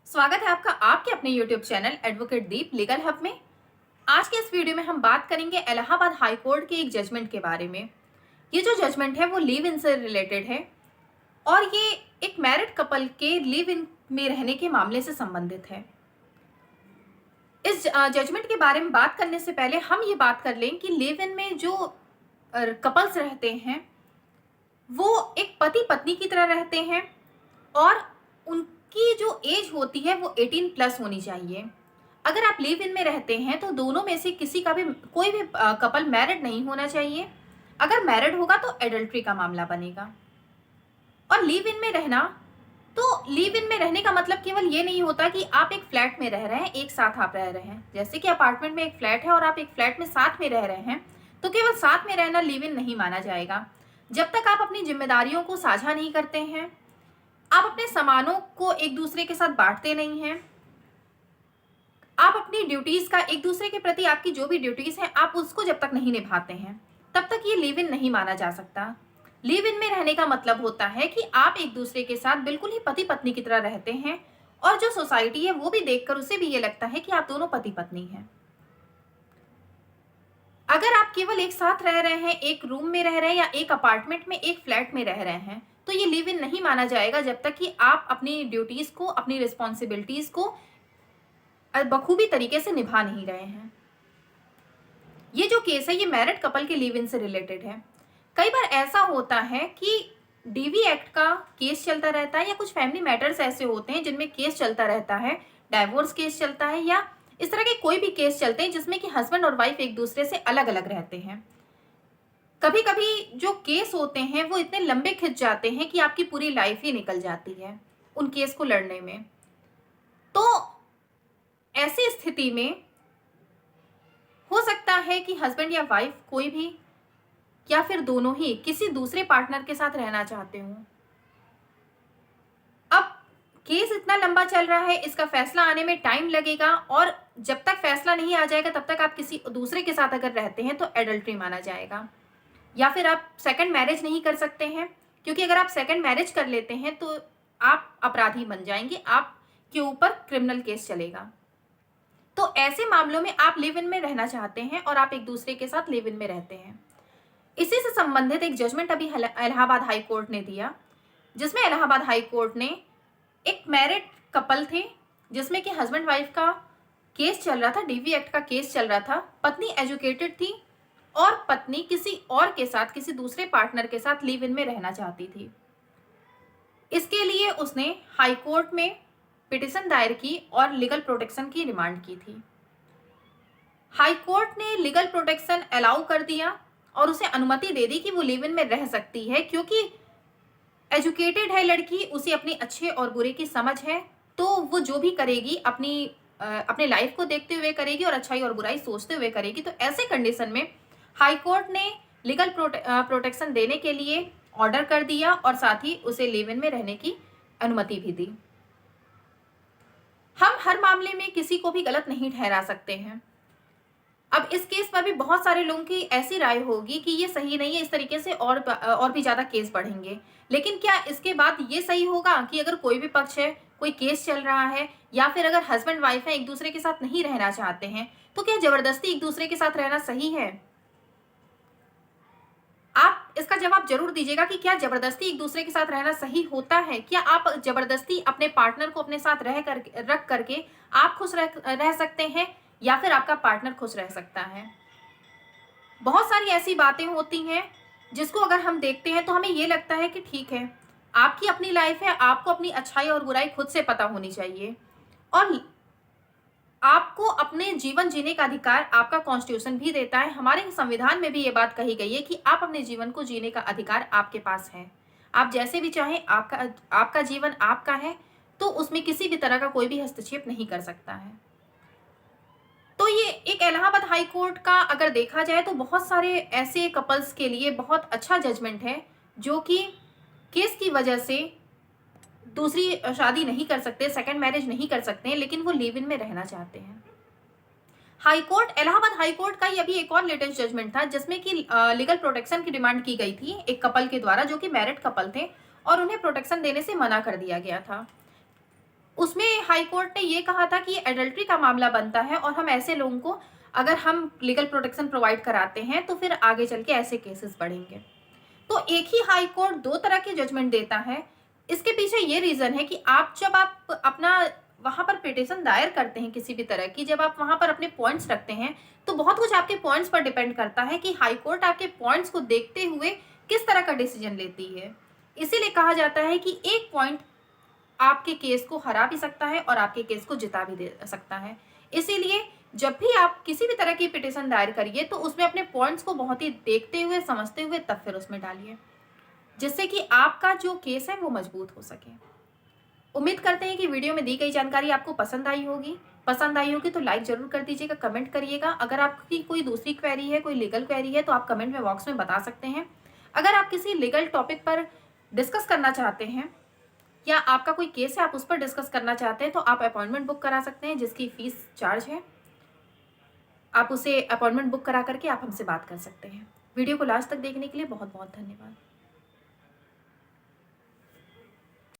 स्वागत है आपका आपके अपने YouTube चैनल एडवोकेट दीप लीगल हब में। आज के इस वीडियो में हम बात करेंगे इलाहाबाद हाई कोर्ट के एक जजमेंट के बारे में। ये जो जजमेंट है वो लिव इन से रिलेटेड है और ये एक मैरिड कपल के लिव इन में रहने के मामले से संबंधित है। इस जजमेंट के बारे में बात करने से पहले हम ये बात कर लें कि लिव इन में जो कपल्स रहते हैं वो एक पति पत्नी की तरह रहते हैं और उनकी जो एज होती है वो 18 प्लस होनी चाहिए। अगर आप लिव इन में रहते हैं तो दोनों में से किसी का भी कोई भी कपल मैरिड नहीं होना चाहिए। अगर मैरिड होगा तो एडल्ट्री का मामला बनेगा। और लिव इन में रहना, तो लिव इन में रहने का मतलब केवल ये नहीं होता कि आप एक फ्लैट में रह रहे हैं, एक साथ आप रह रहे हैं। जैसे कि अपार्टमेंट में एक फ्लैट है और आप एक फ्लैट में साथ में रह रहे हैं, तो केवल साथ में रहना लिव इन नहीं माना जाएगा। जब तक आप अपनी जिम्मेदारियों को साझा नहीं करते हैं, आप अपने सामानों को एक दूसरे के साथ बांटते नहीं हैं, आप अपनी ड्यूटीज का एक दूसरे के प्रति आपकी जो भी ड्यूटीज हैं आप उसको जब तक नहीं निभाते हैं, तब तक ये लिव इन नहीं माना जा सकता। लिव इन में रहने का मतलब होता है कि आप एक दूसरे के साथ बिल्कुल ही पति पत्नी की तरह रहते हैं और जो सोसाइटी है वो भी देखकर उसे भी ये लगता है कि आप दोनों पति पत्नी हैं। अगर आप केवल एक साथ रह रहे हैं, एक रूम में रह रहे हैं या एक अपार्टमेंट में एक फ्लैट में रह रहे हैं, तो ये लिव इन नहीं माना जाएगा जब तक कि आप अपनी ड्यूटीज को, अपनी रिस्पॉन्सिबिलिटीज को बखूबी तरीके से निभा नहीं रहे हैं। ये जो केस है ये मैरिड कपल के लिव इन से रिलेटेड है। कई बार ऐसा होता है कि डीवी एक्ट का केस चलता रहता है या कुछ फैमिली मैटर्स ऐसे होते हैं जिनमें केस चलता रहता है, डाइवोर्स केस चलता है या इस तरह के कोई भी केस चलते हैं जिसमें कि हस्बैंड और वाइफ एक दूसरे से अलग अलग रहते हैं। कभी कभी जो केस होते हैं वो इतने लंबे खिंच जाते हैं कि आपकी पूरी लाइफ ही निकल जाती है उन केस को लड़ने में। तो ऐसी स्थिति में हो सकता है कि हस्बैंड या वाइफ कोई भी या फिर दोनों ही किसी दूसरे पार्टनर के साथ रहना चाहते हो। अब केस इतना लंबा चल रहा है, इसका फैसला आने में टाइम लगेगा और जब तक फैसला नहीं आ जाएगा तब तक आप किसी दूसरे के साथ अगर रहते हैं तो एडल्ट्री माना जाएगा। या फिर आप सेकंड मैरिज नहीं कर सकते हैं, क्योंकि अगर आप सेकंड मैरिज कर लेते हैं तो आप अपराधी बन जाएंगे, आपके ऊपर क्रिमिनल केस चलेगा। तो ऐसे मामलों में आप लिव इन में रहना चाहते हैं और आप एक दूसरे के साथ लिव इन में रहते हैं। इसी से संबंधित एक जजमेंट अभी इलाहाबाद हाई कोर्ट ने दिया, जिसमें इलाहाबाद हाई कोर्ट ने एक मैरिड कपल थे जिसमें कि हस्बैंड वाइफ का केस चल रहा था, डीवी एक्ट का केस चल रहा था। पत्नी एजुकेटेड थी और पत्नी किसी और के साथ, किसी दूसरे पार्टनर के साथ लिव इन में रहना चाहती थी। इसके लिए उसने हाई कोर्ट में पिटीशन दायर की और लीगल प्रोटेक्शन की डिमांड की थी। हाई कोर्ट ने लीगल प्रोटेक्शन अलाउ कर दिया और उसे अनुमति दे दी कि वो लिव इन में रह सकती है, क्योंकि एजुकेटेड है लड़की, उसे अपनी अच्छे और बुरे की समझ है, तो वो जो भी करेगी अपने लाइफ को देखते हुए करेगी और अच्छाई और बुराई सोचते हुए करेगी। तो ऐसे कंडीशन में हाई कोर्ट ने लीगल प्रोटेक्शन देने के लिए ऑर्डर कर दिया और साथ ही उसे लिव इन में रहने की अनुमति भी दी। हम हर मामले में किसी को भी गलत नहीं ठहरा सकते हैं। अब इस केस पर भी बहुत सारे लोगों की ऐसी राय होगी कि ये सही नहीं है, इस तरीके से और भी ज्यादा केस बढ़ेंगे। लेकिन क्या इसके बाद ये सही होगा कि अगर कोई भी पक्ष है, कोई केस चल रहा है या फिर अगर हस्बैंड वाइफ है एक दूसरे के साथ नहीं रहना चाहते हैं, तो क्या जबरदस्ती एक दूसरे के साथ रहना सही है? आप इसका जवाब जरूर दीजिएगा कि क्या जबरदस्ती एक दूसरे के साथ रहना सही होता है? क्या आप जबरदस्ती अपने पार्टनर को अपने साथ रख करके आप खुश रह सकते हैं या फिर आपका पार्टनर खुश रह सकता है? बहुत सारी ऐसी बातें होती हैं जिसको अगर हम देखते हैं तो हमें ये लगता है कि ठीक है, आपकी अपनी लाइफ है, आपको अपनी अच्छाई और बुराई खुद से पता होनी चाहिए और आपको अपने जीवन जीने का अधिकार आपका कॉन्स्टिट्यूशन भी देता है। हमारे संविधान में भी ये बात कही गई है कि आप अपने जीवन को जीने का अधिकार आपके पास है। आप जैसे भी चाहें, आपका जीवन आपका है, तो उसमें किसी भी तरह का कोई भी हस्तक्षेप नहीं कर सकता है। तो ये एक इलाहाबाद हाई कोर्ट का अगर देखा जाए तो बहुत सारे ऐसे कपल्स के लिए बहुत अच्छा जजमेंट है जो कि केस की वजह से दूसरी शादी नहीं कर सकते, सेकंड मैरिज नहीं कर सकते हैं, लेकिन वो लिव इन में रहना चाहते हैं। High court, Allahabad high court का ये अभी एक और लेटेस्ट जजमेंट था जिसमें कि लीगल प्रोटेक्शन की डिमांड की गई थी एक कपल के द्वारा जो कि मैरिड कपल थे और उन्हें प्रोटेक्शन देने से मना कर दिया गया था। उसमें हाई कोर्ट ने ये कहा था कि एडल्ट्री का मामला बनता है और हम ऐसे लोगों को अगर हम लीगल प्रोटेक्शन प्रोवाइड कराते हैं तो फिर आगे चल के ऐसे केसेस बढ़ेंगे। तो एक ही हाई कोर्ट दो तरह की जजमेंट देता है। इसके पीछे ये रीजन है कि जब आप अपना वहां पर पिटिशन दायर करते हैं किसी भी तरह की, जब आप वहां पर अपने पॉइंट्स रखते हैं तो बहुत कुछ आपके पॉइंट्स पर डिपेंड करता है कि हाई कोर्ट आपके पॉइंट्स को देखते हुए किस तरह का डिसीजन लेती है। इसीलिए कहा जाता है कि एक पॉइंट आपके केस को हरा भी सकता है और आपके केस को जिता भी दे सकता है। इसीलिए जब भी आप किसी भी तरह की पिटिशन दायर करिए तो उसमें अपने पॉइंट्स को बहुत ही देखते हुए समझते हुए तब फिर उसमें डालिए, जिससे कि आपका जो केस है वो मजबूत हो सके। उम्मीद करते हैं कि वीडियो में दी गई जानकारी आपको पसंद आई होगी। पसंद आई होगी तो लाइक जरूर कर दीजिएगा, कमेंट करिएगा। अगर आपकी कोई दूसरी क्वेरी है, कोई लीगल क्वेरी है तो आप कमेंट में बॉक्स में बता सकते हैं। अगर आप किसी लीगल टॉपिक पर डिस्कस करना चाहते हैं या आपका कोई केस है आप उस पर डिस्कस करना चाहते हैं तो आप अपॉइंटमेंट बुक करा सकते हैं, जिसकी फीस चार्ज है। आप उसे अपॉइंटमेंट बुक करा करके आप हमसे बात कर सकते हैं। वीडियो को लास्ट तक देखने के लिए बहुत बहुत धन्यवाद।